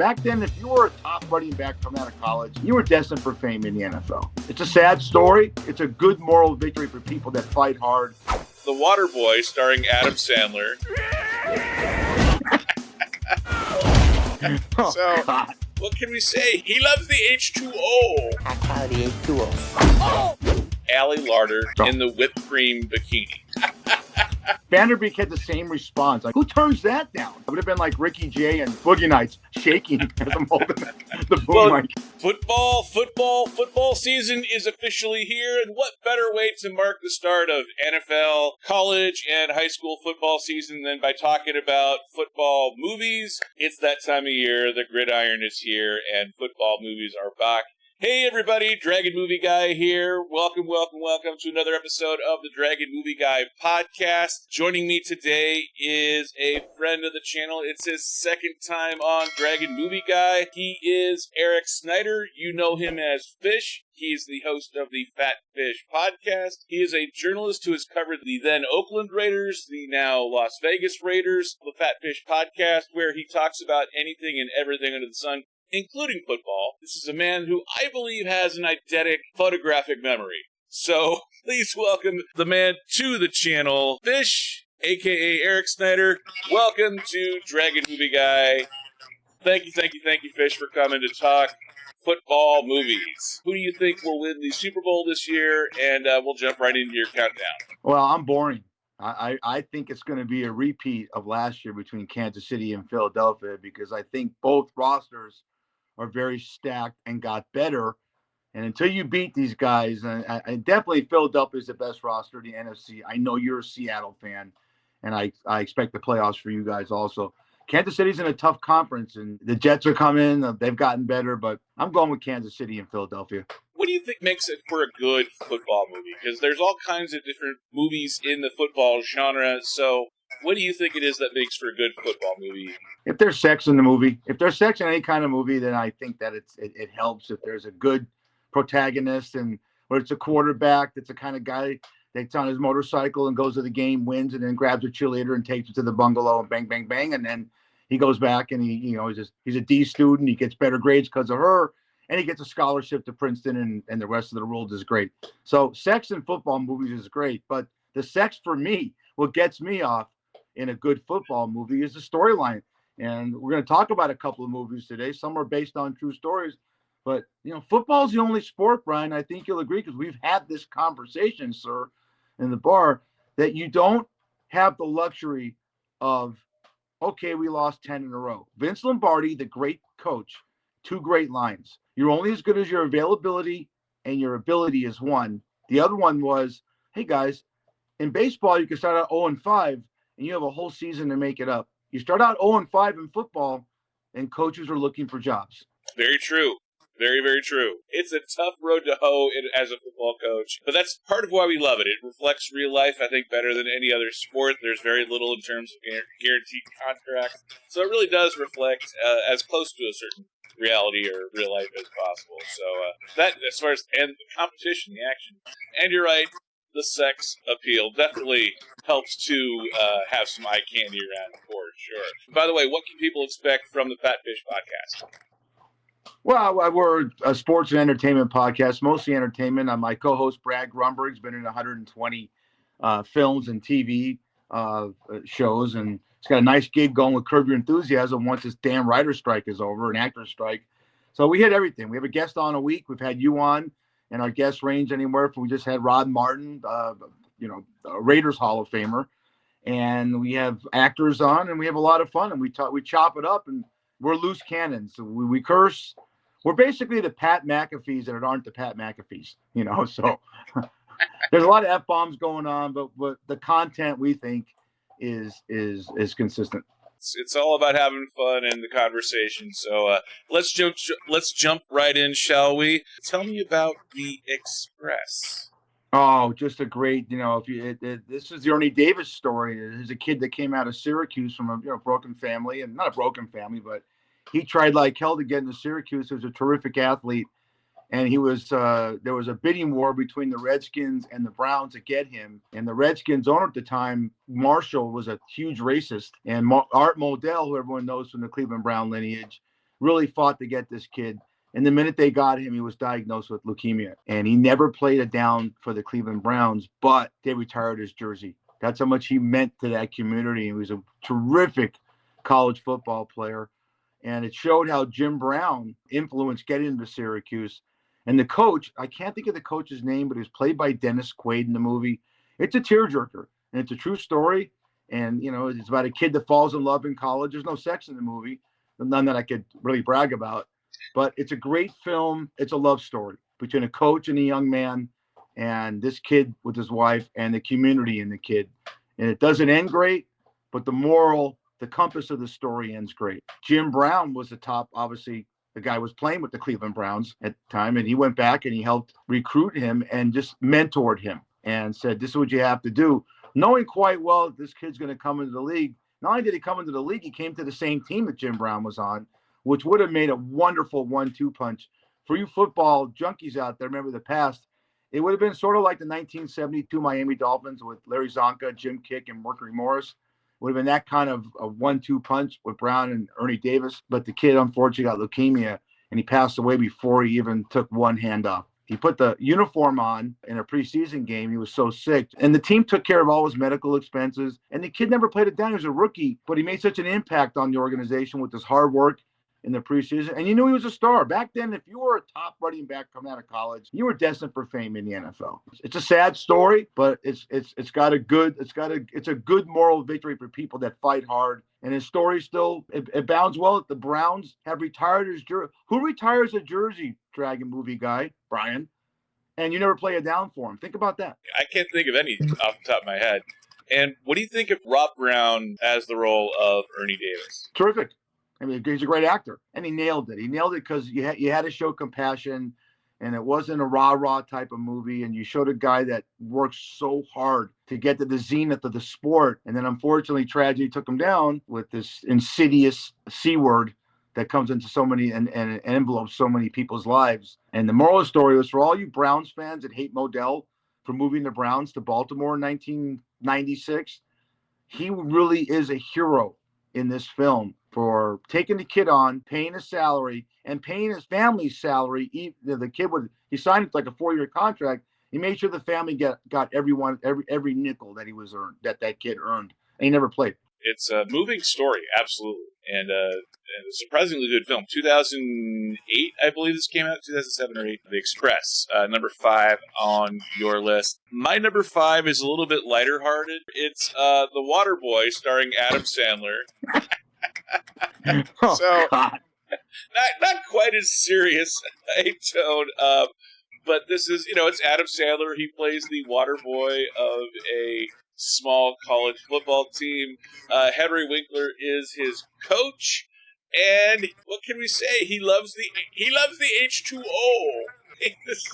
Back then, if you were a top running back coming out of college, you were destined for fame in the NFL. It's a sad story. It's a good moral victory for people that fight hard. The Waterboy, starring Adam Sandler. So, God. what can we say? He loves the H2O. I call the H2O. Allie Larder in the whipped cream bikini. Vanderbeek had the same response. Like, who turns that down? It would have been like Ricky Jay and Boogie Nights shaking as I'm holding the boom mic. Football season is officially here, and what better way to mark the start of NFL, college, and high school football season than by talking about football movies? It's that time of year, the gridiron is here, and football movies are back. Hey everybody, Dragon Movie Guy here. Welcome to another episode of the Dragon Movie Guy podcast. Joining me today is a friend of the channel. It's his second time on Dragon Movie Guy. He is Eric Snyder. You know him as Fish. He's the host of the Fat Fish podcast. He is a journalist who has covered the then Oakland Raiders, the now Las Vegas Raiders, the Fat Fish podcast, where he talks about anything and everything under the sun, including football. This is a man who I believe has an eidetic photographic memory. So please welcome the man to the channel, Fish, a.k.a. Eric Snyder. Welcome to Dragon Movie Guy. Thank you, Fish, for coming to talk football movies. Who do you think will win the Super Bowl this year? And we'll jump right into your countdown. Well, I'm boring. I think it's going to be a repeat of last year between Kansas City and Philadelphia because I think both rosters are very stacked and got better. And until you beat these guys, and definitely Philadelphia is the best roster in the NFC. I know you're a Seattle fan, and I expect the playoffs for you guys also. Kansas City's in a tough conference, and the Jets are coming. They've gotten better, but I'm going with Kansas City and Philadelphia. What do you think makes it for a good football movie? Because there's all kinds of different movies in the football genre, so what do you think it is that makes for a good football movie? If there's sex in the movie, if there's sex in any kind of movie, then I think that it helps. If there's a good protagonist or it's a quarterback that's the kind of guy that's on his motorcycle and goes to the game, wins, and then grabs a cheerleader and takes it to the bungalow and bang, bang, bang. And then he goes back and he's a D student. He gets better grades because of her. And he gets a scholarship to Princeton and the rest of the world is great. So sex in football movies is great. But the sex for me, what gets me off in a good football movie is the storyline. And we're going to talk about a couple of movies today. Some are based on true stories. But, football is the only sport, Brian, I think you'll agree, because we've had this conversation, sir, in the bar, that you don't have the luxury of, okay, we lost 10 in a row. Vince Lombardi, the great coach, two great lines. You're only as good as your availability and your ability is one. The other one was, hey, guys, in baseball, you can start out 0-5, and you have a whole season to make it up. You start out 0-5 in football, and coaches are looking for jobs. Very true. Very, very true. It's a tough road to hoe as a football coach, but that's part of why we love it. It reflects real life, I think, better than any other sport. There's very little in terms of guaranteed contracts, so it really does reflect as close to a certain reality or real life as possible. So that, as far as and the competition, the action, and you're right, the sex appeal definitely helps to have some eye candy around for sure. By the way, what can people expect from the Fat Fish podcast? Well, we're a sports and entertainment podcast, mostly entertainment. My co-host, Brad Grunberg's been in 120 films and TV shows, and he's got a nice gig going with Curb Your Enthusiasm once this damn writer's strike is over, an actor's strike. So we hit everything. We have a guest on a week. We've had you on, and our guests range anywhere from, we just had Rod Martin, a Raiders Hall of Famer, and we have actors on, and we have a lot of fun, and we chop it up, and we're loose cannons. So we curse. We're basically the Pat McAfees that aren't the Pat McAfees, so there's a lot of F-bombs going on, but the content we think is consistent. It's all about having fun and the conversation. So let's jump right in, shall we? Tell me about The Express. Oh, just a great, this is the Ernie Davis story. There's a kid that came out of Syracuse from a broken family, and not a broken family, but he tried like hell to get into Syracuse. He was a terrific athlete, and he was there was a bidding war between the Redskins and the Browns to get him. And the Redskins owner at the time, Marshall, was a huge racist, and Art Modell, who everyone knows from the Cleveland Brown lineage, really fought to get this kid. And the minute they got him, he was diagnosed with leukemia. And he never played a down for the Cleveland Browns, but they retired his jersey. That's how much he meant to that community. He was a terrific college football player. And it showed how Jim Brown influenced getting into Syracuse. And the coach, I can't think of the coach's name, but he was played by Dennis Quaid in the movie. It's a tearjerker, and it's a true story. And, you know, it's about a kid that falls in love in college. There's no sex in the movie, none that I could really brag about. But it's a great film. It's a love story between a coach and a young man, and this kid with his wife, and the community and the kid. And it doesn't end great, but the compass of the story ends great. Jim Brown was the top, obviously, the guy was playing with the Cleveland Browns at the time, and he went back and he helped recruit him and just mentored him and said, this is what you have to do, knowing quite well this kid's going to come into the league. Not only did he come into the league, he came to the same team that Jim Brown was on, which would have made a wonderful 1-2 punch. For you football junkies out there, remember the past, it would have been sort of like the 1972 Miami Dolphins with Larry Zonka, Jim Kick, and Mercury Morris. Would have been that kind of a 1-2 punch with Brown and Ernie Davis. But the kid, unfortunately, got leukemia, and he passed away before he even took one hand off. He put the uniform on in a preseason game. He was so sick. And the team took care of all his medical expenses. And the kid never played it down. He was a rookie, but he made such an impact on the organization with his hard work in the preseason. And you knew he was a star. Back then, if you were a top running back coming out of college, you were destined for fame in the NFL. It's a sad story, but it's a good moral victory for people that fight hard. And his story still, it bounds well. The Browns have retired his jersey. Who retires a jersey, Dragon movie guy? Brian. And you never play it down for him. Think about that. I can't think of any off the top of my head. And what do you think of Rob Brown as the role of Ernie Davis? Terrific. I mean, he's a great actor, and he nailed it. He nailed it because you had to show compassion, and it wasn't a rah-rah type of movie, and you showed a guy that worked so hard to get to the zenith of the sport, and then unfortunately tragedy took him down with this insidious C word that comes into so many and envelopes so many people's lives. And the moral of the story was, for all you Browns fans that hate Modell for moving the Browns to Baltimore in 1996, he really is a hero in this film for taking the kid on, paying his salary, and paying his family's salary. The kid he signed like a 4-year contract. He made sure the family got every nickel that he was earned, that kid earned, and he never played. It's a moving story, absolutely, and a surprisingly good film. 2008, I believe this came out, 2007 or 8. The Express, number 5 on your list. My number 5 is a little bit lighter hearted. It's The Waterboy, starring Adam Sandler. Oh, so, God. not quite as serious a tone, but this is, it's Adam Sandler. He plays the water boy of a small college football team. Henry Winkler is his coach, and what can we say? He loves the H2O. In this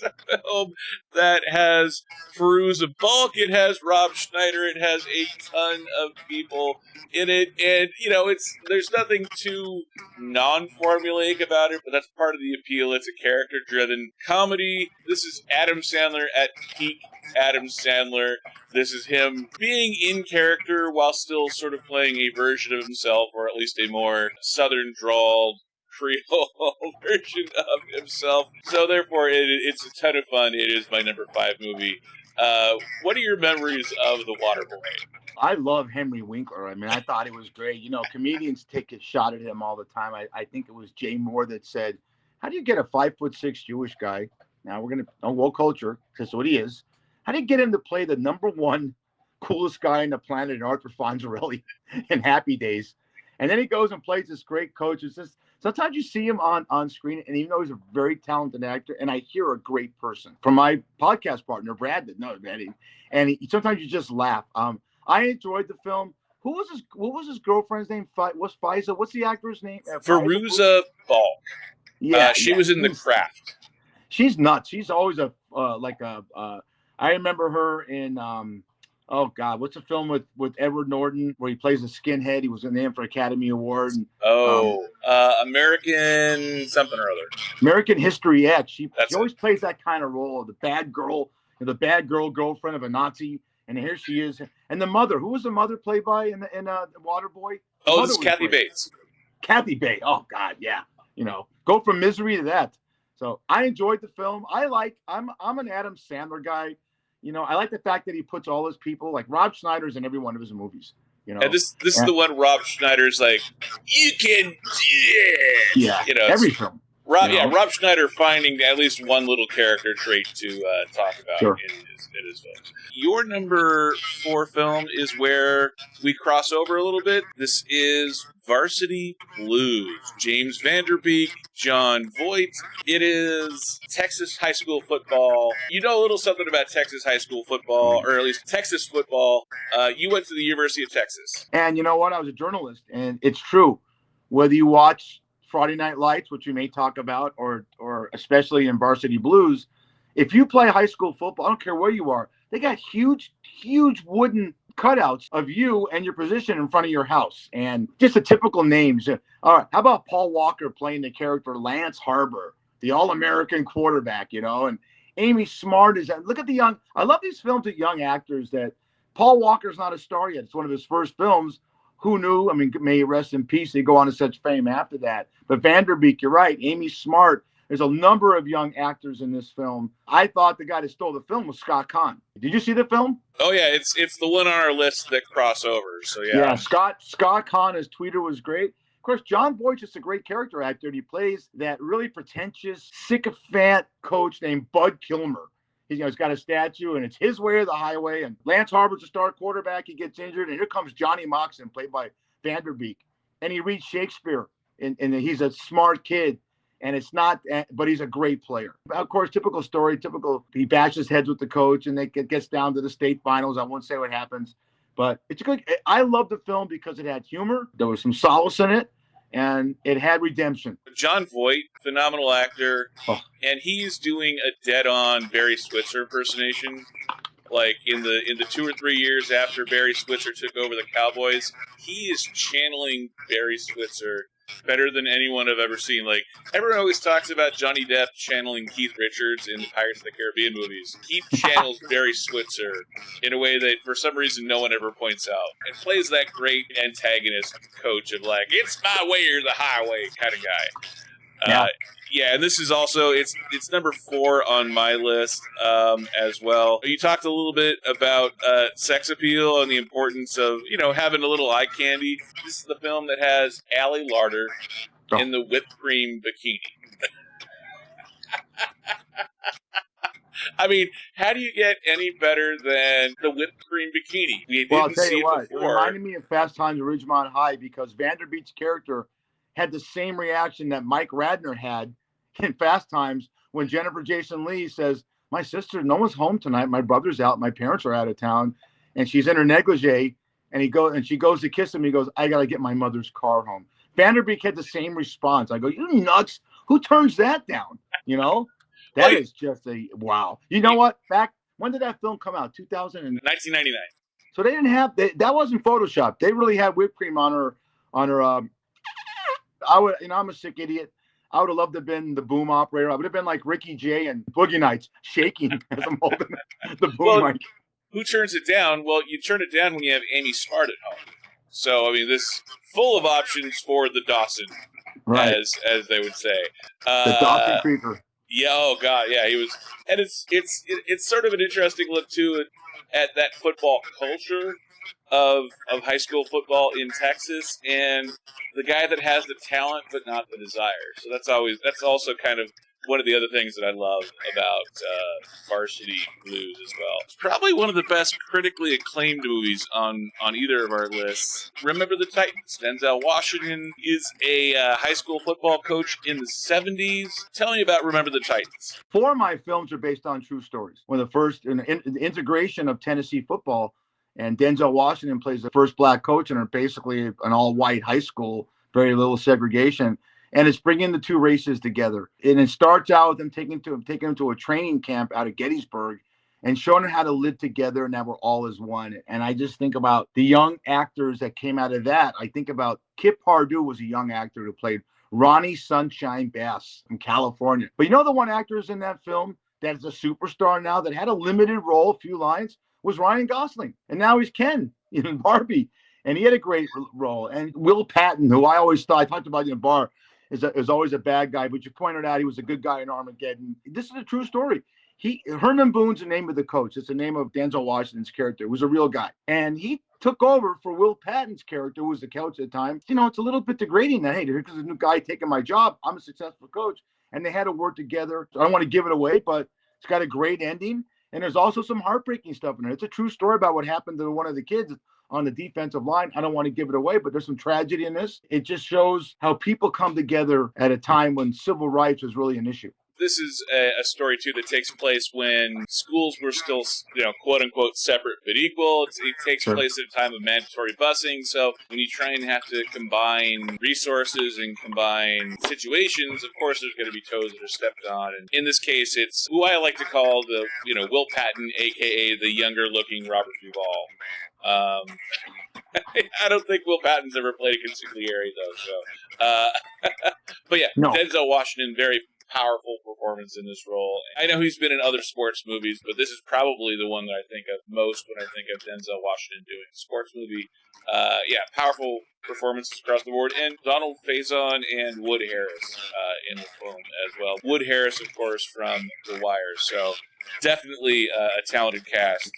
film that has Fairuza Balk, it has Rob Schneider, it has a ton of people in it, and there's nothing too non-formulaic about it, but that's part of the appeal. It's a character-driven comedy. This is Adam Sandler at peak Adam Sandler. This is him being in character while still sort of playing a version of himself, or at least a more southern drawled Creole version of himself. So therefore, it's a ton of fun. It is my number 5 movie. What are your memories of The Waterboy? I love Henry Winkler. I mean, I thought it was great. Comedians take a shot at him all the time. I think it was Jay Moore that said, how do you get a 5'6" Jewish guy? Now we're going to, woke culture, that's what he is. How do you get him to play the number 1 coolest guy on the planet in Arthur Fonzarelli in Happy Days? And then he goes and plays this great coach. It's just, sometimes you see him on screen, and even though he's a very talented actor, and I hear a great person from my podcast partner, Brad, that knows that. And sometimes you just laugh. I enjoyed the film. What was his girlfriend's name? What's Faiza? What's the actor's name? Fairuza Balk. Yeah, she was in The Craft. She's nuts. She's always I remember her in oh God, what's the film with Edward Norton where he plays a skinhead? He was in there for Academy Award. And, American something or other. American History X. She always plays that kind of role of the bad girl, girlfriend of a Nazi. And here she is. And the mother, who was the mother played by in Waterboy? This is Kathy Bates. Kathy Bates. Oh God, yeah. go from misery to that. So I enjoyed the film. I'm an Adam Sandler guy. I like the fact that he puts all his people, like Rob Schneider's in every one of his movies. And this is the one Rob Schneider's like, you can do it. Yeah, every film. Rob Schneider finding at least one little character trait to talk about in his film. Your number 4 film is where we cross over a little bit. This is Varsity Blues. James Vanderbeek, John Voight. It is Texas high school football. You know a little something about Texas high school football, or at least Texas football. You went to the University of Texas. And you know what? I was a journalist, and it's true. Whether you watch Friday Night Lights, which we may talk about, or especially in Varsity Blues, if you play high school football, I don't care where you are, they got huge wooden cutouts of you and your position in front of your house, and just the typical names. All right, how about Paul Walker playing the character Lance Harbor, the All-American quarterback, and Amy Smart is. Look at the young. I love these films with young actors. That Paul Walker's not a star yet. It's one of his first films. Who knew? I mean, may he rest in peace. They go on to such fame after that. But Vanderbeek, you're right. Amy Smart. There's a number of young actors in this film. I thought the guy that stole the film was Scott Conn. Did you see the film? Oh yeah, it's the one on our list that crossovers. So yeah. Yeah, Scott Conn as Tweeter was great. Of course, John Voight's just a great character actor. And he plays that really pretentious, sycophant coach named Bud Kilmer. He's got a statue, and it's his way or the highway. And Lance Harbor's a star quarterback. He gets injured, and here comes Johnny Moxon, played by Vanderbeek. And he reads Shakespeare, and he's a smart kid. And it's not, but he's a great player. Of course, typical story, he bashes heads with the coach, and it gets down to the state finals. I won't say what happens, but it's good. I love the film because it had humor. There was some solace in it, and it had redemption. John Voight, phenomenal actor, and he's doing a dead-on Barry Switzer impersonation. Like in the 2 or 3 years after Barry Switzer took over the Cowboys, he is channeling Barry Switzer better than anyone I've ever seen. Like, everyone always talks about Johnny Depp channeling Keith Richards in the Pirates of the Caribbean movies. He channels Barry Switzer in a way that, for some reason, no one ever points out. And plays that great antagonist coach of, like, it's my way or the highway kind of guy. Yeah, and this is also, it's number 4 on my list as well. You talked a little bit about sex appeal and the importance of, having a little eye candy. This is the film that has Allie Larder in the whipped cream bikini. I mean, how do you get any better than the whipped cream bikini? We didn't see it before. It reminded me of Fast Times at Ridgemont High because Vanderbeek's character had the same reaction that Mike Radner had in Fast Times when Jennifer Jason Leigh says, my sister, no one's home tonight. My brother's out. My parents are out of town. And she's in her negligee. And she goes to kiss him. He goes, I got to get my mother's car home. Vanderbeek had the same response. I go, you nuts. Who turns that down? That is just a wow. You know what? When did that film come out? 1999. So they didn't have, that wasn't Photoshop. They really had whipped cream on her I'm a sick idiot. I would have loved to have been the boom operator. I would have been like Ricky Jay and Boogie Nights, shaking as I'm holding the boom mic. Who turns it down? Well, you turn it down when you have Amy Smart at home. So, I mean, this full of options for the Dawson, right, as they would say. The Dawson Creeper. Yeah, oh God, yeah, he was, and it's sort of an interesting look too at that football culture of high school football in Texas, and the guy that has the talent but not the desire. So that's also kind of one of the other things that I love about Varsity Blues as well. It's probably one of the best critically acclaimed movies on either of our lists. Remember the Titans. Denzel Washington is a high school football coach in the 70s. Tell me about Remember the Titans. 4 of my films are based on true stories. When the integration of Tennessee football, and Denzel Washington plays the first black coach in basically an all-white high school, very little segregation. And it's bringing the two races together. And it starts out with them taking them to a training camp out of Gettysburg and showing them how to live together and that we're all as one. And I just think about the young actors that came out of that. I think about Kip Pardue was a young actor who played Ronnie Sunshine Bass from California. But the one actor is in that film that is a superstar now that had a limited role, a few lines, was Ryan Gosling. And now he's Ken in Barbie. And he had a great role. And Will Patton, who I always thought, I talked about in the bar, is always a bad guy, but you pointed out he was a good guy in Armageddon. This is a true story. Herman Boone's the name of the coach. It's the name of Denzel Washington's character. It was a real guy. And he took over for Will Patton's character, who was the coach at the time. You know, it's a little bit degrading that, hey, here's a new guy taking my job. I'm a successful coach. And they had to work together. So I don't want to give it away, but it's got a great ending. And there's also some heartbreaking stuff in it. It's a true story about what happened to one of the kids on the defensive line. I don't want to give it away, but there's some tragedy in this. It just shows how people come together at a time when civil rights was really an issue. This is a story, too, that takes place when schools were still, quote-unquote, separate but equal. It takes place at a time of mandatory busing. So when you try and have to combine resources and combine situations, of course there's going to be toes that are stepped on. And in this case, it's who I like to call the, Will Patton, a.k.a. the younger-looking Robert Duvall. I don't think Will Patton's ever played a consigliere, though. So, but yeah, no. Denzel Washington, very powerful performance in this role. I know he's been in other sports movies, but this is probably the one that I think of most when I think of Denzel Washington doing a sports movie. Powerful performances across the board. And Donald Faison and Wood Harris in the film as well. Wood Harris, of course, from The Wire. So definitely a talented cast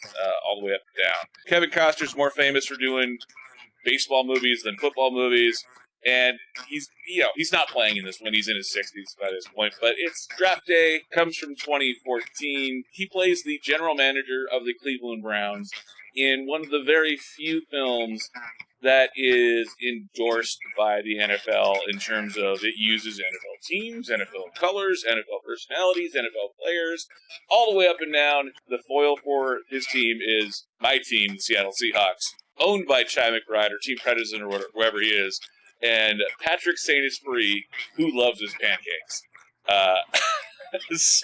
all the way up and down. Kevin Costner's more famous for doing baseball movies than football movies. And he's not playing in this one. He's in his 60s by this point. But it's Draft Day, comes from 2014. He plays the general manager of the Cleveland Browns in one of the very few films that is endorsed by the NFL in terms of it uses NFL teams, NFL colors, NFL personalities, NFL players, all the way up and down. The foil for his team is my team, the Seattle Seahawks, owned by Chai McBride or Team President or whoever he is. And Patrick Saint-Esprit, who loves his pancakes. And this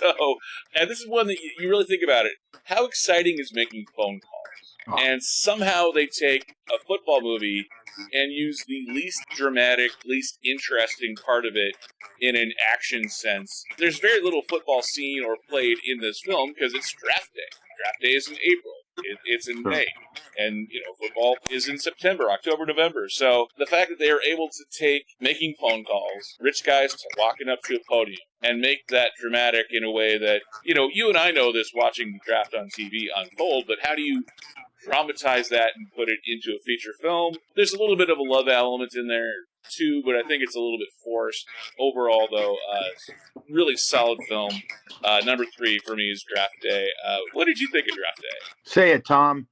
is one that you really think about it. How exciting is making phone calls? And somehow they take a football movie and use the least dramatic, least interesting part of it in an action sense. There's very little football seen or played in this film because it's Draft Day. Draft Day is in April. It's in May. And, football is in September, October, November. So the fact that they are able to take making phone calls, rich guys walking up to a podium, and make that dramatic in a way that, you and I know this watching the draft on TV unfold, but how do you dramatize that and put it into a feature film? There's a little bit of a love element in there, too, but I think it's a little bit forced. Overall, though, really solid film. Number 3 for me is Draft Day. What did you think of Draft Day? Say it, Tom.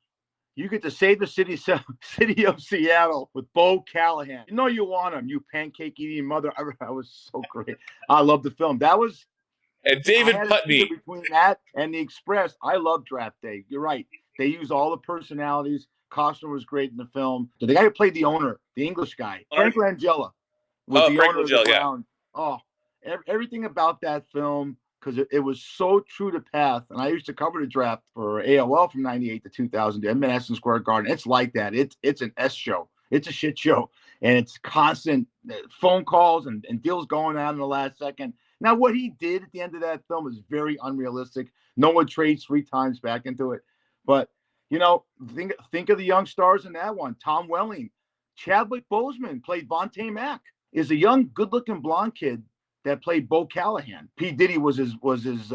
You get to save the city of Seattle with Bo Callahan. You know you want him, you pancake-eating mother. That was so great. I love the film. That was... And David Putney. Between that and The Express, I love Draft Day. You're right. They use all the personalities. Costner was great in the film. The guy who played the owner, the English guy, Frank Langella, was the owner of the Browns. Oh, everything about that film, because it was so true to path. And I used to cover the draft for AOL from 98 to 2000 at Madison Square Garden. It's like that. It's an S show. It's a shit show. And it's constant phone calls and deals going on in the last second. Now, what he did at the end of that film is very unrealistic. No one trades 3 times back into it. But, think of the young stars in that one. Tom Welling. Chadwick Boseman played Vontae Mack. Is a young, good-looking blonde kid that played Bo Callahan. P. Diddy was his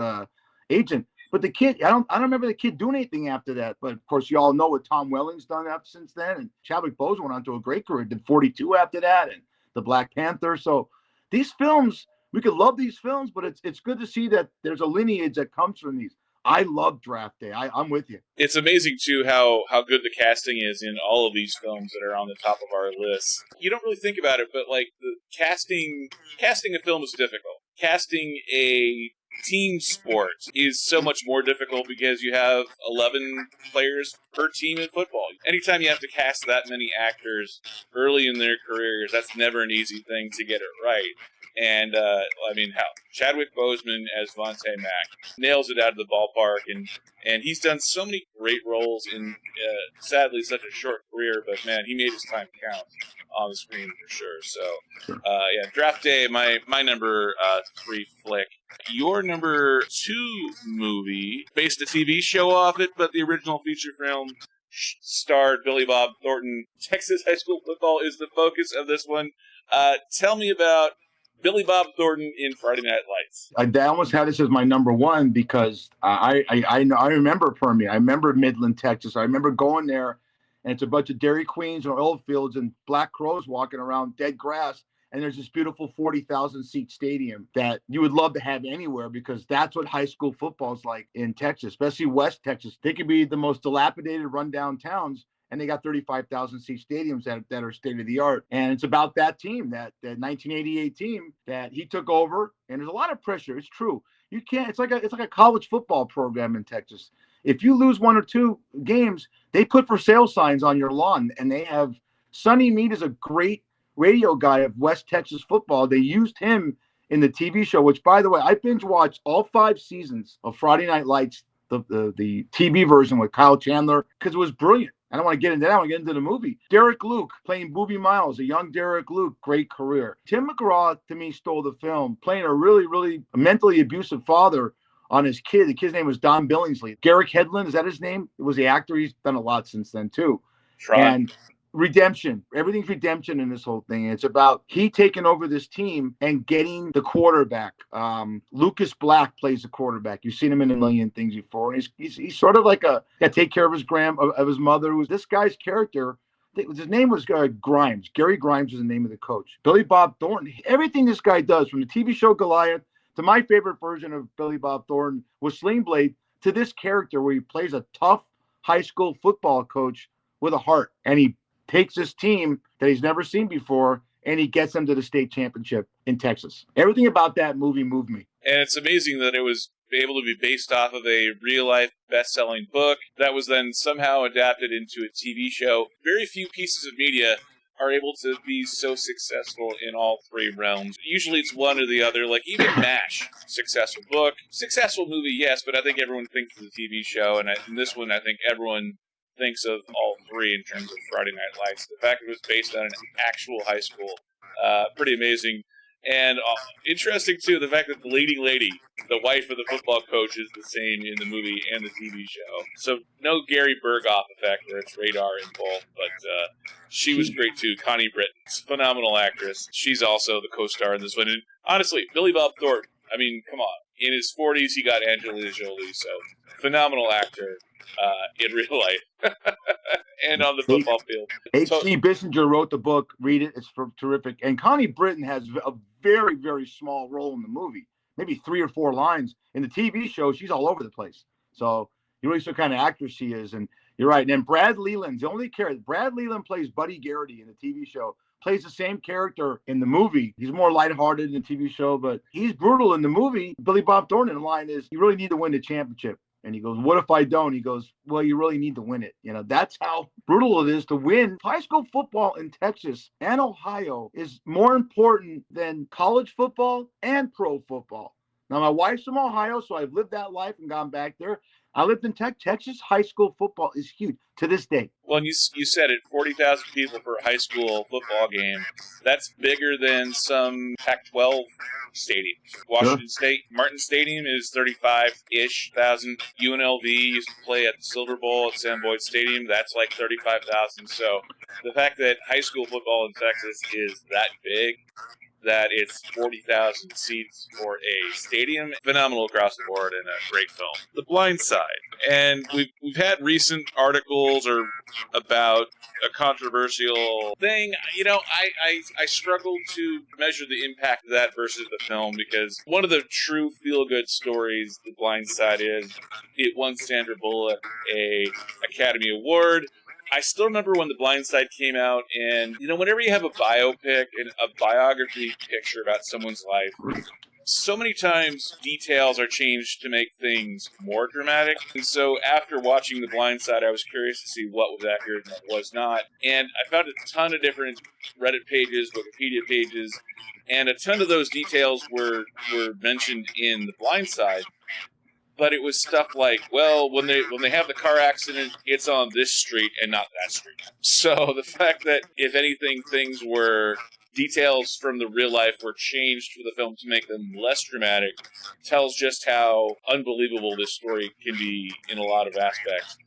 agent. But the kid, I don't remember the kid doing anything after that. But of course, you all know what Tom Welling's done since then. And Chadwick Boseman went on to a great career. Did 42 after that, and the Black Panther. So these films, we could love these films, but it's good to see that there's a lineage that comes from these. I love Draft Day. I'm with you. It's amazing, too, how good the casting is in all of these films that are on the top of our list. You don't really think about it, but, the casting a film is difficult. Casting a team sport is so much more difficult because you have 11 players per team in football. Anytime you have to cast that many actors early in their careers, that's never an easy thing to get it right. And, Chadwick Boseman as Vontae Mack nails it out of the ballpark, and he's done so many great roles in, sadly, such a short career, but, man, he made his time count on the screen for sure. So, Draft Day, my number 3 flick. Your number 2 movie, based a TV show off it, but the original feature film starred Billy Bob Thornton. Texas high school football is the focus of this one. Tell me about Billy Bob Thornton in Friday Night Lights. I almost had this as my number one because I remember Permian. I remember Midland, Texas. I remember going there, and it's a bunch of Dairy Queens and oil fields and black crows walking around dead grass. And there's this beautiful 40,000 seat stadium that you would love to have anywhere, because that's what high school football is like in Texas, especially West Texas. They could be the most dilapidated, rundown towns, and they got 35,000 seat stadiums that are state of the art. And it's about that team, that 1988 team that he took over. And there's a lot of pressure. It's true. You can't. It's like a college football program in Texas. If you lose one or two games, they put for sale signs on your lawn, and they have Sonny Mead is a great radio guy of West Texas football. They used him in the TV show, which, by the way, I binge watched all 5 seasons of Friday Night Lights, the TV version with Kyle Chandler, because it was brilliant. I don't want to get into that. I want to get into the movie. Derek Luke playing Booby Miles, a young Derek Luke, great career. Tim McGraw, to me, stole the film, playing a really, really mentally abusive father on his kid. The kid's name was Don Billingsley. Garrick Hedlund, is that his name? It was the actor. He's done a lot since then, too. And redemption. Everything's redemption in this whole thing. It's about he taking over this team and getting the quarterback. Lucas Black plays the quarterback. You've seen him in a million things before. And he's sort of like take care of his of his mother. Who's this guy's character? His name was Grimes. Gary Grimes is the name of the coach. Billy Bob Thornton. Everything this guy does, from the TV show Goliath to my favorite version of Billy Bob Thornton was Sling Blade, to this character where he plays a tough high school football coach with a heart, and he takes this team that he's never seen before, and he gets them to the state championship in Texas. Everything about that movie moved me. And it's amazing that it was able to be based off of a real-life best-selling book that was then somehow adapted into a TV show. Very few pieces of media are able to be so successful in all 3 realms. Usually it's one or the other, like even MASH, successful book, successful movie, yes, but I think everyone thinks of the TV show, and in this one I think everyone thinks of all 3 in terms of Friday Night Lights. The fact that it was based on an actual high school, pretty amazing. And interesting, too, the fact that the leading lady, the wife of the football coach, is the same in the movie and the TV show. So no Gary Berghoff effect where it's radar involved, but she was great, too. Connie Britton, phenomenal actress. She's also the co-star in this one. And honestly, Billy Bob Thornton, I mean, come on. In his 40s, he got Angelina Jolie, so phenomenal actor in real life and on the football field. H.C. Bissinger wrote the book. Read it. It's terrific. And Connie Britton has a very, very small role in the movie, maybe 3 or 4 lines. In the TV show, she's all over the place. So you really see what kind of actress she is. And you're right. And then Brad Leland's the only character. Brad Leland plays Buddy Garrity in the TV show. Plays the same character in the movie. He's more lighthearted in the TV show, but he's brutal in the movie. Billy Bob Thornton line is, you really need to win the championship. And he goes, what if I don't? He goes, well, you really need to win it. You know, that's how brutal it is to win. High school football in Texas and Ohio is more important than college football and pro football. Now, my wife's from Ohio, so I've lived that life and gone back there. I lived in Texas. High school football is huge to this day. Well, and you said it, 40,000 people for a high school football game. That's bigger than some Pac-12 stadiums. Washington State, Martin Stadium is 35-ish thousand. UNLV used to play at the Silver Bowl at Sam Boyd Stadium. That's like 35,000. So the fact that high school football in Texas is that big, that it's 40,000 seats for a stadium, phenomenal across the board and a great film. The Blind Side. And we've had recent articles about a controversial thing. You know, I struggle to measure the impact of that versus the film, because one of the true feel-good stories The Blind Side is, it won Sandra Bullock a Academy Award. I still remember when The Blind Side came out, and, you know, whenever you have a biopic and a biography picture about someone's life, so many times details are changed to make things more dramatic. And so after watching The Blind Side, I was curious to see what was accurate and what was not. And I found a ton of different Reddit pages, Wikipedia pages, and a ton of those details were mentioned in The Blind Side. But it was stuff like, well, when they have the car accident, it's on this street and not that street. So the fact that, if anything, things were details from the real life were changed for the film to make them less dramatic tells just how unbelievable this story can be in a lot of aspects.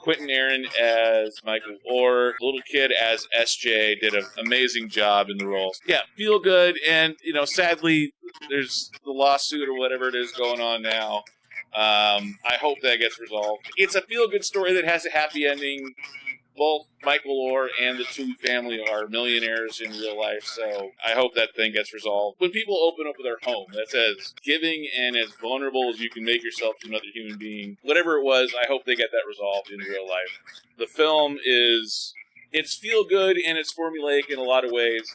Quentin Aaron as Michael Orr, little kid as SJ, did an amazing job in the roles. Yeah, feel good, and sadly, there's the lawsuit or whatever it is going on now. I hope that gets resolved. It's a feel-good story that has a happy ending. Both Michael Orr and the Tui family are millionaires in real life, so I hope that thing gets resolved. When people open up their home, that's as giving and as vulnerable as you can make yourself to another human being. Whatever it was, I hope they get that resolved in real life. The film it's feel-good and it's formulaic in a lot of ways,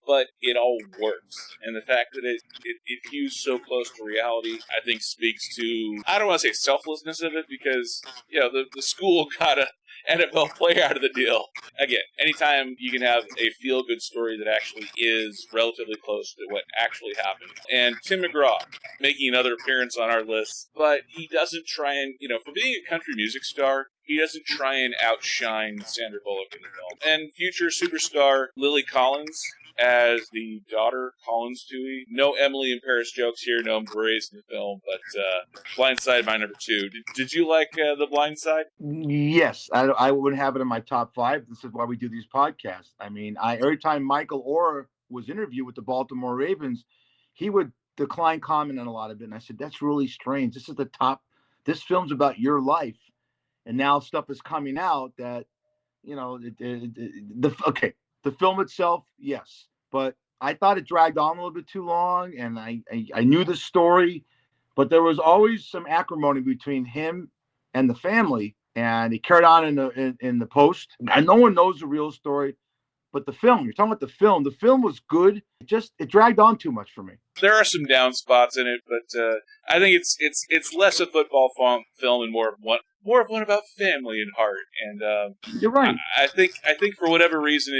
but it all works. And the fact that it hews so close to reality, I think speaks to, I don't want to say selflessness of it, because, the school got a NFL player out of the deal. Again, anytime you can have a feel-good story that actually is relatively close to what actually happened. And Tim McGraw making another appearance on our list, but he doesn't try and, for being a country music star, he doesn't try and outshine Sandra Bullock in the film. And future superstar Lily Collins as the daughter, Collins Tui. No Emily in Paris jokes here, no berets in the film, but Blind Side, my number 2. Did you like The Blind Side? Yes, I wouldn't have it in my top 5. This is why we do these podcasts. I mean, every time Michael Orr was interviewed with the Baltimore Ravens, he would decline comment on a lot of it. And I said, that's really strange. This is the top. This film's about your life. And now stuff is coming out that, the film itself, yes. But I thought it dragged on a little bit too long, and I knew the story, but there was always some acrimony between him and the family, and it carried on in the post. And no one knows the real story, but the film, you're talking about the film was good. It dragged on too much for me. There are some down spots in it, but I think it's less a football film and more of one about family and heart. And you're right. I think for whatever reason,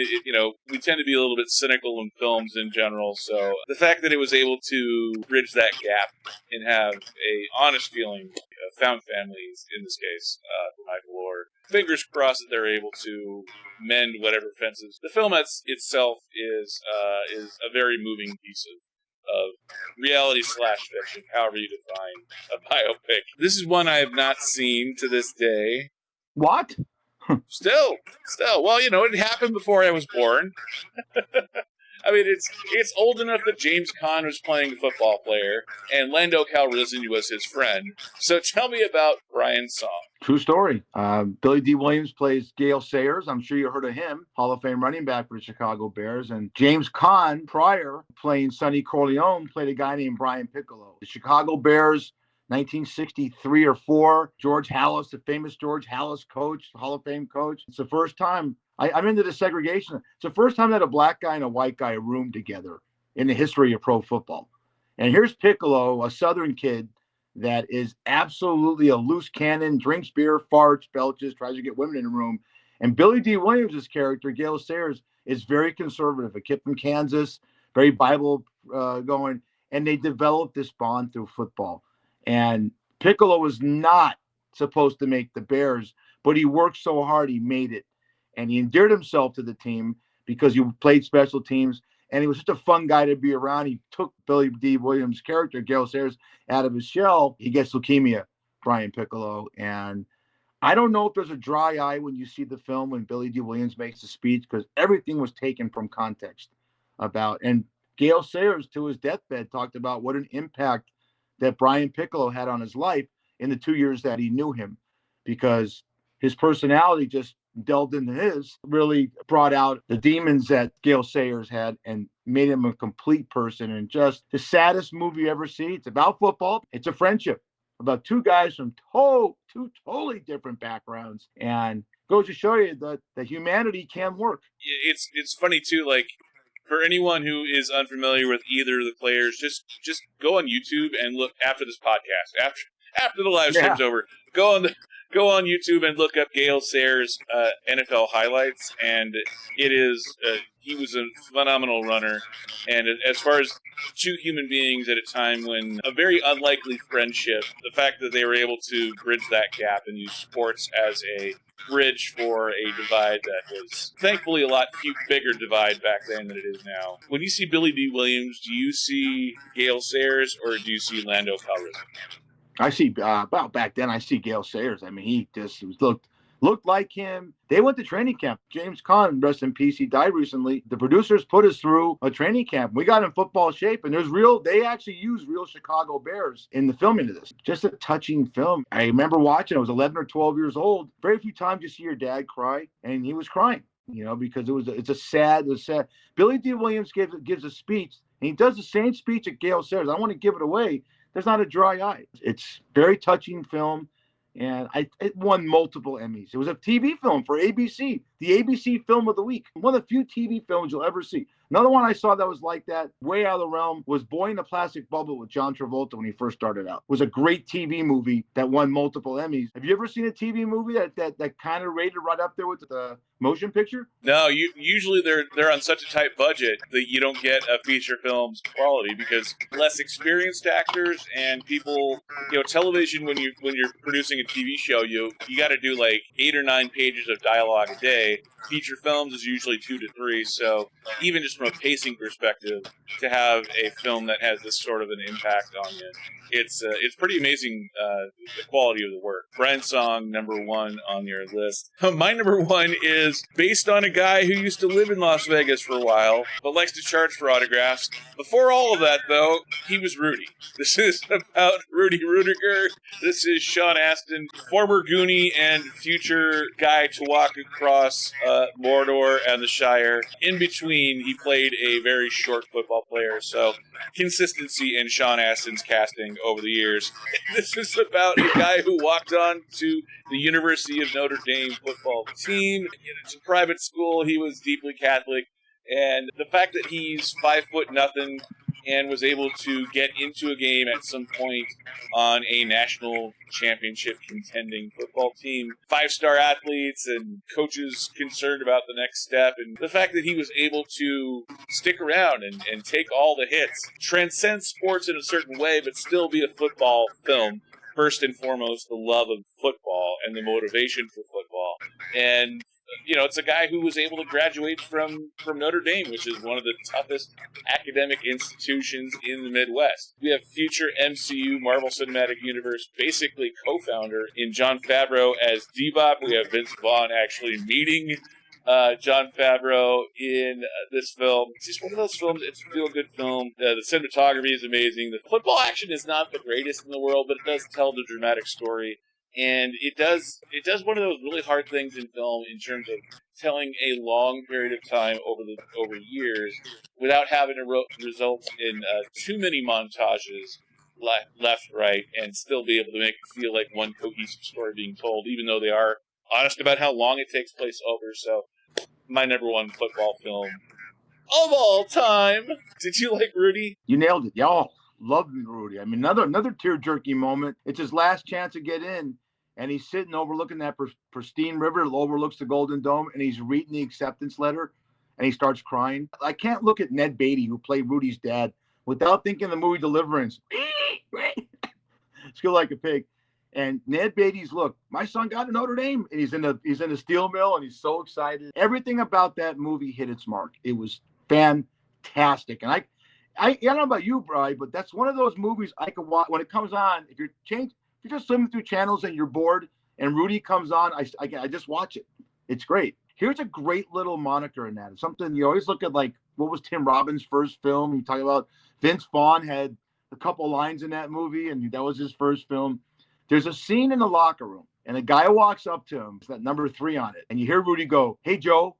we tend to be a little bit cynical in films in general. So the fact that it was able to bridge that gap and have a honest feeling of found families in this case for Michael Orr, fingers crossed that they're able to mend whatever fences. The film itself is a very moving piece of reality / fiction, however you define a biopic. This is one I have not seen to this day. What? Still. Well, it happened before I was born. I mean, it's old enough that James Caan was playing a football player, and Lando Calrissian was his friend. So tell me about Brian Song. True story. Billy D. Williams plays Gale Sayers. I'm sure you heard of him. Hall of Fame running back for the Chicago Bears. And James Caan, prior playing Sonny Corleone, played a guy named Brian Piccolo. The Chicago Bears, 1963 or 4. George Halas, the famous George Halas coach, Hall of Fame coach. It's the first time. I'm into the segregation. It's the first time that a black guy and a white guy roomed together in the history of pro football. And here's Piccolo, a Southern kid that is absolutely a loose cannon, drinks beer, farts, belches, tries to get women in the room. And Billy D. Williams' character, Gale Sayers, is very conservative, a kid from Kansas, very Bible going. And they developed this bond through football. And Piccolo was not supposed to make the Bears, but he worked so hard, he made it. And he endeared himself to the team because he played special teams. And he was such a fun guy to be around. He took Billy D. Williams' character, Gale Sayers, out of his shell. He gets leukemia, Brian Piccolo. And I don't know if there's a dry eye when you see the film when Billy D. Williams makes the speech, because everything was taken from context about. And Gale Sayers, to his deathbed, talked about what an impact that Brian Piccolo had on his life in the 2 years that he knew him, because his personality just delved into his, really brought out the demons that Gale Sayers had and made him a complete person. And just the saddest movie you ever see. It's about football. It's a friendship about two guys from two totally different backgrounds, and goes to show you that humanity can work. It's funny too, like, for anyone who is unfamiliar with either of the players, just go on YouTube and look after this podcast. After the live stream's over, go Go on YouTube and look up Gale Sayers' NFL highlights, and it is he was a phenomenal runner. And as far as two human beings at a time when a very unlikely friendship, the fact that they were able to bridge that gap and use sports as a bridge for a divide that was thankfully a lot bigger divide back then than it is now. When you see Billy D. Williams, do you see Gale Sayers or do you see Lando Calrissian? I see, about back then, I see Gale Sayers. I mean, he just looked like him. They went to training camp. James Caan, rest in peace, he died recently. The producers put us through a training camp. We got in football shape, and they actually used real Chicago Bears in the filming of this. Just a touching film. I remember watching, I was 11 or 12 years old. Very few times you see your dad cry, and he was crying, because it's sad. Billy D. Williams gives a speech, and he does the same speech at Gale Sayers. I don't want to give it away. There's not a dry eye. It's very touching film, and it won multiple Emmys. It was a TV film for ABC, the ABC Film of the Week. One of the few TV films you'll ever see. Another one I saw that was like that, way out of the realm, was Boy in a Plastic Bubble with John Travolta when he first started out. It was a great TV movie that won multiple Emmys. Have you ever seen a TV movie that kind of rated right up there with the motion picture? No, usually they're on such a tight budget that you don't get a feature film's quality because less experienced actors and people, television when you're producing a TV show, you got to do like 8 or 9 pages of dialogue a day. Feature films is usually 2 to 3, so even just from a pacing perspective, to have a film that has this sort of an impact on you, it's pretty amazing, the quality of the work. Brian's song, number 1 on your list. My number 1 is based on a guy who used to live in Las Vegas for a while, but likes to charge for autographs. Before all of that, though, he was Rudy. This is about Rudy Rudiger. This is Sean Astin, former Goonie and future guy to walk across Mordor and the Shire. In between, he played a very short football player, so consistency in Sean Astin's casting over the years. This is about a guy who walked on to the University of Notre Dame football team. It's a private school. He was deeply Catholic, and the fact that he's 5'0" and was able to get into a game at some point on a national championship contending football team. 5-star athletes and coaches concerned about the next step. And the fact that he was able to stick around and take all the hits, transcend sports in a certain way, but still be a football film. First and foremost, the love of football and the motivation for football. And it's a guy who was able to graduate from Notre Dame, which is one of the toughest academic institutions in the Midwest. We have future MCU, Marvel Cinematic Universe, basically co-founder in Jon Favreau as Bebop. We have Vince Vaughn actually meeting Jon Favreau in this film. It's just one of those films. It's a feel-good film. The cinematography is amazing. The football action is not the greatest in the world, but it does tell the dramatic story. And it does one of those really hard things in film in terms of telling a long period of time over years without having to result in too many montages left, right, and still be able to make it feel like one cohesive story being told, even though they are honest about how long it takes place over. So, my number 1 football film of all time. Did you like Rudy? You nailed it. Y'all loved Rudy. I mean, another tear-jerky moment. It's his last chance to get in, and he's sitting overlooking that pristine river that overlooks the Golden Dome, and he's reading the acceptance letter, and he starts crying. I can't look at Ned Beatty, who played Rudy's dad, without thinking the movie Deliverance. Squeal like a pig. And Ned Beatty's, look, my son got to Notre Dame, and he's in a steel mill, and he's so excited. Everything about that movie hit its mark. It was fantastic. And I don't know about you, Brian, but that's one of those movies I could watch when it comes on. If you're just swimming through channels and you're bored and Rudy comes on, I just watch it. It's great. Here's a great little moniker in that. It's something you always look at, like, what was Tim Robbins' first film? You talk about Vince Vaughn had a couple lines in that movie, and that was his first film. There's a scene in the locker room, and a guy walks up to him, it's that number 3 on it, and you hear Rudy go, "Hey, Joe."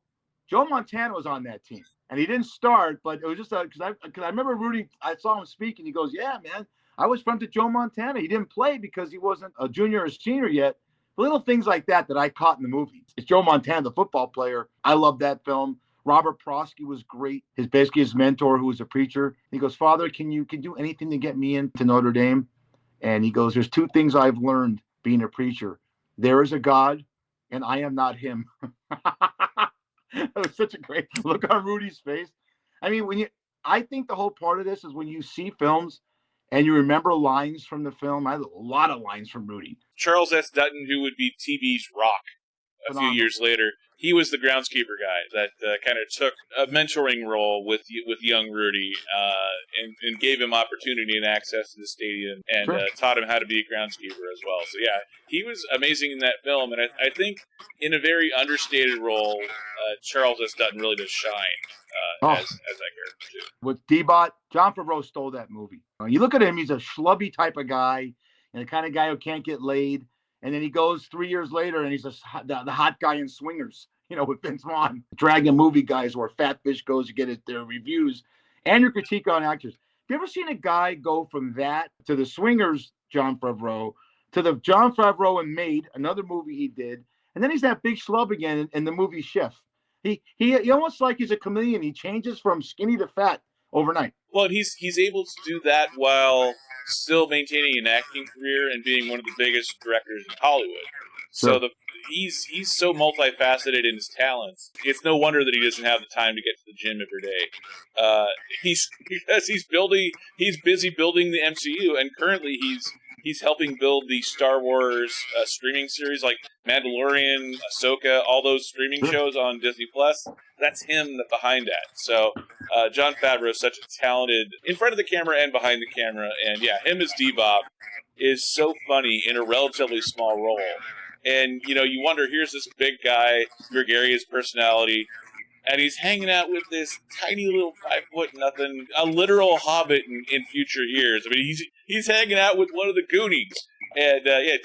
Joe Montana was on that team, and he didn't start, but it was just because I remember Rudy, I saw him speak, and he goes, "Yeah, man, I was friends with Joe Montana. He didn't play because he wasn't a junior or senior yet." Little things like that I caught in the movie. It's Joe Montana, the football player. I love that film. Robert Prosky was great. His mentor, who was a preacher. He goes, "Father, can you do anything to get me into Notre Dame?" And he goes, "There's 2 things I've learned being a preacher. There is a God, and I am not him. That was such a great look on Rudy's face. I mean, I think the whole part of this is when you see films and you remember lines from the film. I have a lot of lines from Rudy. Charles S. Dutton, who would be TV's Rock a few years later, he was the groundskeeper guy that kind of took a mentoring role with young Rudy and gave him opportunity and access to the stadium and taught him how to be a groundskeeper as well. So, yeah, he was amazing in that film. And I think in a very understated role, Charles S. Dutton really does shine as that character, too. With D-Bot, Jon Favreau stole that movie. You look at him, he's a schlubby type of guy and the kind of guy who can't get laid. And then he goes 3 years later and he's the hot guy in Swingers, with Vince Vaughn. Dragon movie guys where Fat Fish goes to get their reviews and your critique on actors. Have you ever seen a guy go from that to the Swingers, Jon Favreau, to the Jon Favreau and Maid, another movie he did, and then he's that big schlub again in the movie Chef. He almost like he's a chameleon. He changes from skinny to fat overnight. Well, he's able to do that while still maintaining an acting career and being one of the biggest directors in Hollywood. Sure. So he's so multifaceted in his talents. It's no wonder that he doesn't have the time to get to the gym every day. He's busy building the MCU, and currently he's helping build the Star Wars streaming series like Mandalorian, Ahsoka, all those streaming shows on Disney Plus. That's him behind that. So Jon Favreau is such a talented, in front of the camera and behind the camera, and yeah, him as D-Bop is so funny in a relatively small role. And, you wonder, here's this big guy, gregarious personality, and he's hanging out with this tiny little 5'0", a literal hobbit in future years. I mean, he's hanging out with one of the Goonies. And, it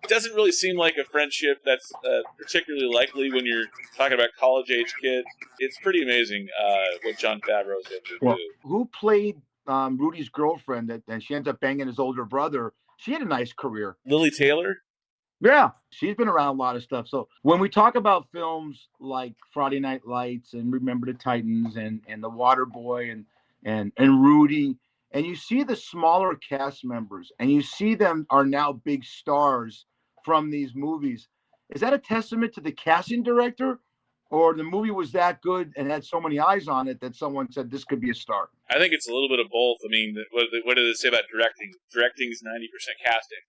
doesn't really seem like a friendship that's particularly likely when you're talking about college-age kids. It's pretty amazing what Jon Favreau's able to do. Who played Rudy's girlfriend and she ends up banging his older brother? She had a nice career. Lily Taylor? Yeah, she's been around a lot of stuff. So when we talk about films like Friday Night Lights and Remember the Titans and the Waterboy and Rudy, and you see the smaller cast members and you see them are now big stars from these movies, is that a testament to the casting director, or the movie was that good and had so many eyes on it that someone said this could be a star? I think it's a little bit of both. I mean, what do they say about directing? Directing is 90% casting.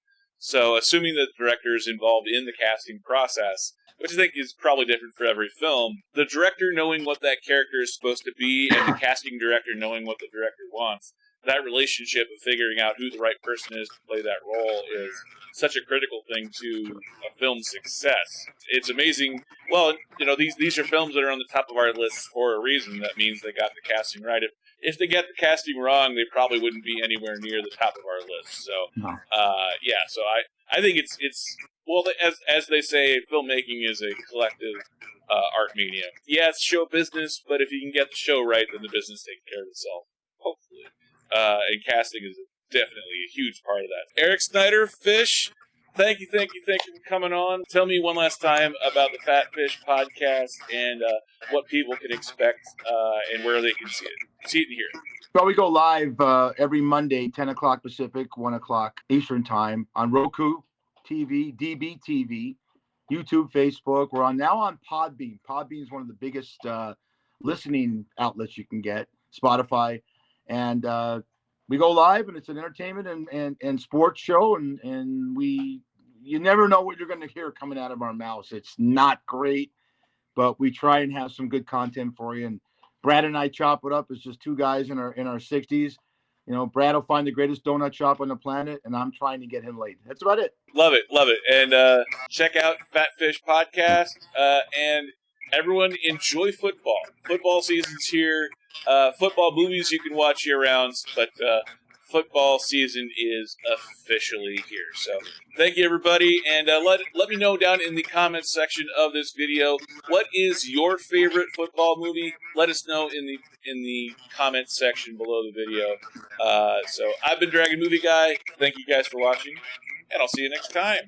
So, assuming that the director is involved in the casting process, which I think is probably different for every film, the director knowing what that character is supposed to be and the casting director knowing what the director wants, that relationship of figuring out who the right person is to play that role is such a critical thing to a film's success. It's amazing. Well, these are films that are on the top of our list for a reason. That means they got the casting right. If they get the casting wrong, they probably wouldn't be anywhere near the top of our list. So, so I think it's well, as they say, filmmaking is a collective art medium. Yeah, it's show business, but if you can get the show right, then the business takes care of itself, hopefully. And casting is definitely a huge part of that. Eric Snyder, Fish, thank you for coming on. Tell me one last time about the Fat Fish podcast and what people can expect and where they can see it and hear it. Well, we go live every Monday, 10 o'clock Pacific, 1 o'clock Eastern time on Roku TV, DB TV, YouTube, Facebook. We're now on Podbean. Podbean is one of the biggest listening outlets you can get, Spotify. And we go live, and it's an entertainment and sports show, and you never know what you're going to hear coming out of our mouths. It's not great, but we try and have some good content for you. And Brad and I chop it up as just two guys in our 60s. Brad will find the greatest donut shop on the planet, and I'm trying to get him laid. That's about it. Love it. And check out Fat Fish Podcast. And everyone, enjoy football. Football season's here. Football movies you can watch year-round, but football season is officially here. So thank you, everybody, and let me know down in the comments section of this video, what is your favorite football movie? Let us know in the comments section below the video. So I've been Dragon Movie Guy. Thank you guys for watching, and I'll see you next time.